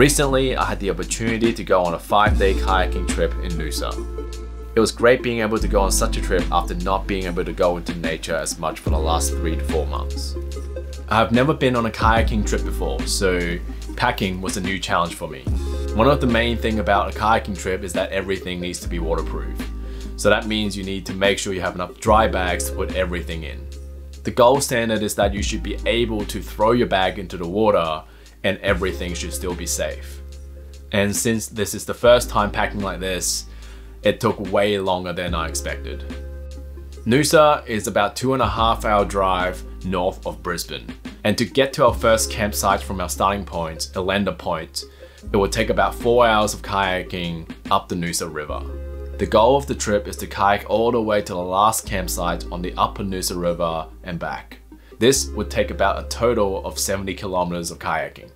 Recently, I had the opportunity to go on a 5-day kayaking trip in Noosa. It was great being able to go on such a trip after not being able to go into nature as much for the last 3 to 4 months. I have never been on a kayaking trip before, so packing was a new challenge for me. One of the main things about a kayaking trip is that everything needs to be waterproof. So that means you need to make sure you have enough dry bags to put everything in. The gold standard is that you should be able to throw your bag into the water and everything should still be safe. And since this is the first time packing like this, it took way longer than I expected. Noosa is about 2.5 hour drive north of Brisbane. And to get to our first campsite from our starting point, Elenda Point, it would take about 4 hours of kayaking up the Noosa River. The goal of the trip is to kayak all the way to the last campsite on the upper Noosa River and back. This would take about a total of 70 kilometers of kayaking.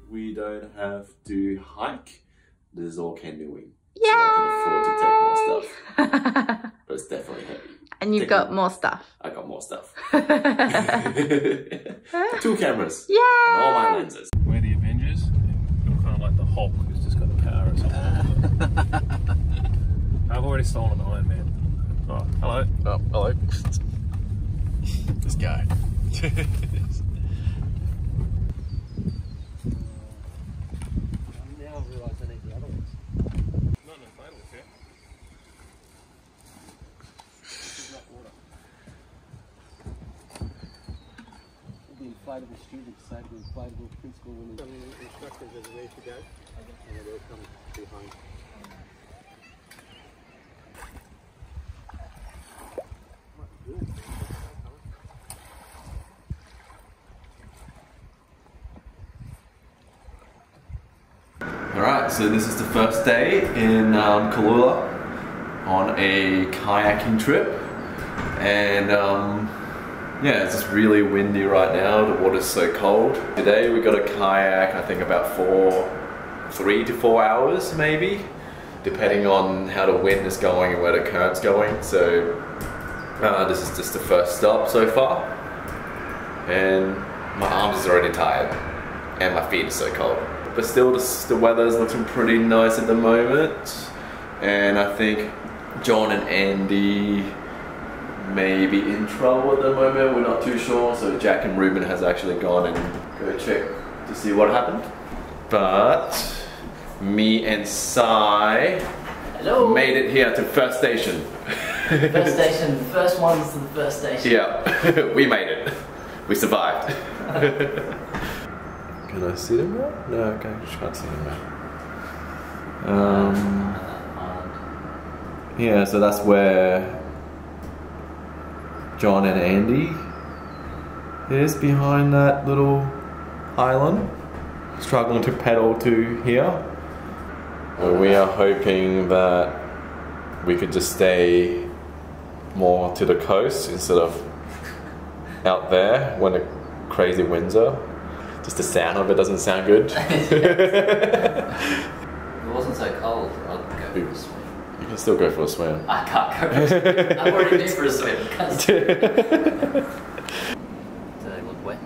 We don't have to hike. This is all canoeing. Yay! So I can afford to take more stuff. But it's definitely heavy. And you've got more stuff. I got more stuff. 2 cameras. Yeah. And all my lenses. We're the Avengers. You're kind of like the Hulk who's just got the power or something. I've already stolen Iron Man. Oh, hello. Oh, hello. This guy. Inflatable students, save the inflatable principal when the instructors are ready to go, and they'll come behind. Alright, so this is the first day in Cooloola on a kayaking trip, and yeah, it's just really windy right now. The water's so cold. Today we got a kayak, I think about 3 to 4 hours maybe, depending on how the wind is going and where the current's going. So this is just the first stop so far. And my arms is already tired and my feet are so cold. But still the weather is looking pretty nice at the moment. And I think John and Andy may be in trouble at the moment, we're not too sure, so Jack and Ruben has actually gone and go check to see what happened. But me and Sai made it here to first station. First station, first ones to the first station. Yeah, we made it. We survived. Can I see them now? No, okay, I just can't see them now. Yeah, so that's where John and Andy is behind that little island, struggling to pedal to here. We are hoping that we could just stay more to the coast instead of out there when the crazy winds are. Just the sound of it doesn't sound good. If it wasn't so cold, I'd go for a swim. You can still go for a swim. I can't go for a swim. I'm already due for a swim. Do they look wet?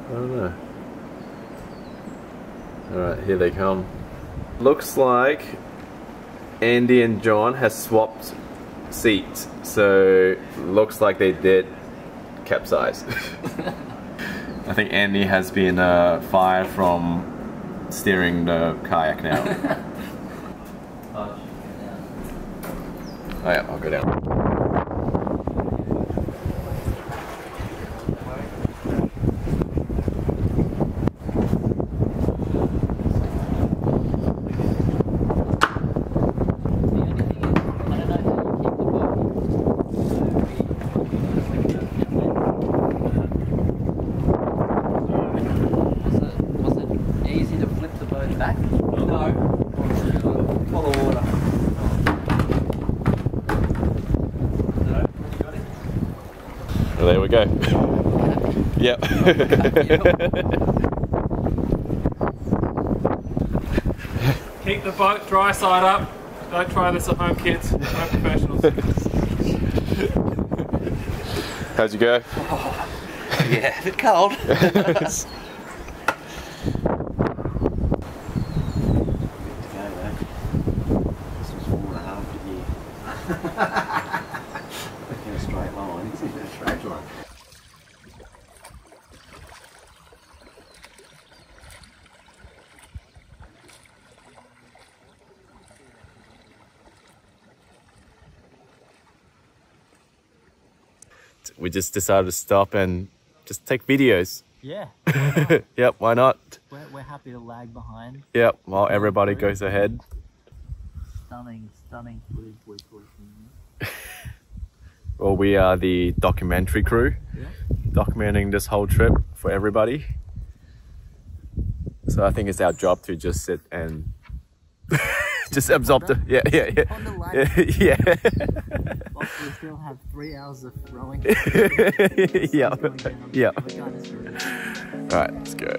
I don't know. Alright, here they come. Looks like Andy and John has swapped seats, so looks like they did capsize. I think Andy has been fired from steering the kayak now. Oh yeah, I'll go down. Was it easy to flip the boat back? No. Full of water. Well, there we go. Yep. Keep the boat dry side up. Don't try this at home, kids. No professionals. How'd you go? Oh, Yeah, a bit cold. This was 4.5 years. In a straight line. It's in a straight line. We just decided to stop and just take videos. Yeah. Yep, why not? We're happy to lag behind. Yep, while everybody goes ahead. Stunning footage we're collecting. Well, we are the documentary crew, documenting this whole trip for everybody. So I think it's our job to just sit and just absorb the, On the lag. yeah. We still have 3 hours of rowing. Yeah. We're kind of screwed. All right, let's go.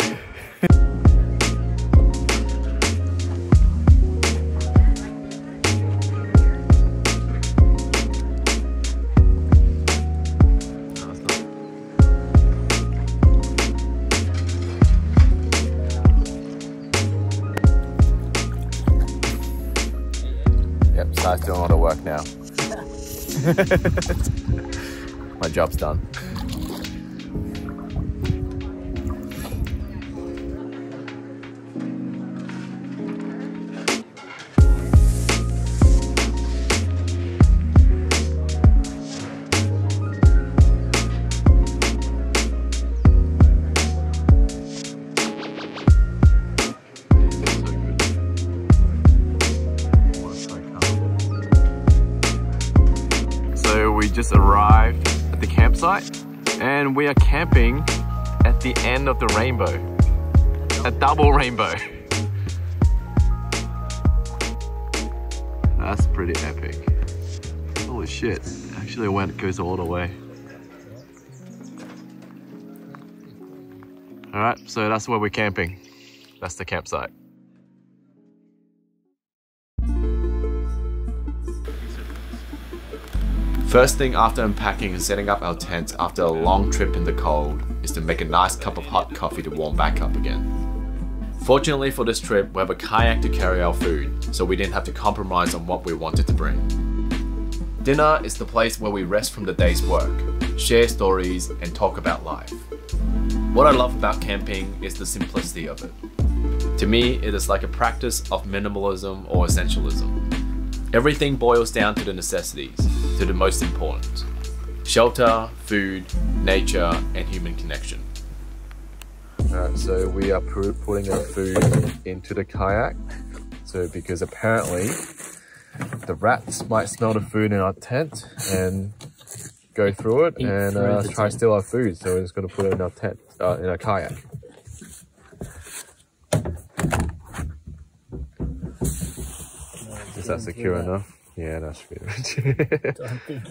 Yep, Sai's doing all the work now. My job's done. We just arrived at the campsite and we are camping at the end of the rainbow. A double rainbow. That's pretty epic. Holy shit. Actually it goes all the way. Alright, so that's where we're camping. That's the campsite. First thing after unpacking and setting up our tent after a long trip in the cold is to make a nice cup of hot coffee to warm back up again. Fortunately for this trip, we have a kayak to carry our food, so we didn't have to compromise on what we wanted to bring. Dinner is the place where we rest from the day's work, share stories, and talk about life. What I love about camping is the simplicity of it. To me, it is like a practice of minimalism or essentialism. Everything boils down to the necessities, to the most important. Shelter, food, nature, and human connection. Alright, so we are putting our food into the kayak. So because apparently the rats might smell the food in our tent and go through it and try to steal our food. So we're just going to put it in our tent, in our kayak. Is that secure enough? Yeah, that should be right. Don't think.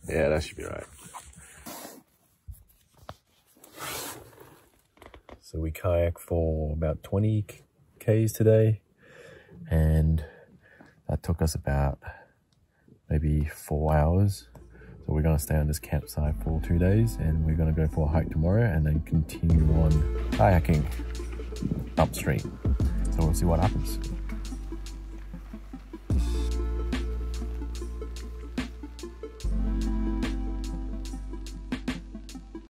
Yeah, that should be right. So we kayak for about 20 Ks today, and that took us about maybe 4 hours. So we're gonna stay on this campsite for 2 days, and we're gonna go for a hike tomorrow and then continue on kayaking upstream. So we'll see what happens.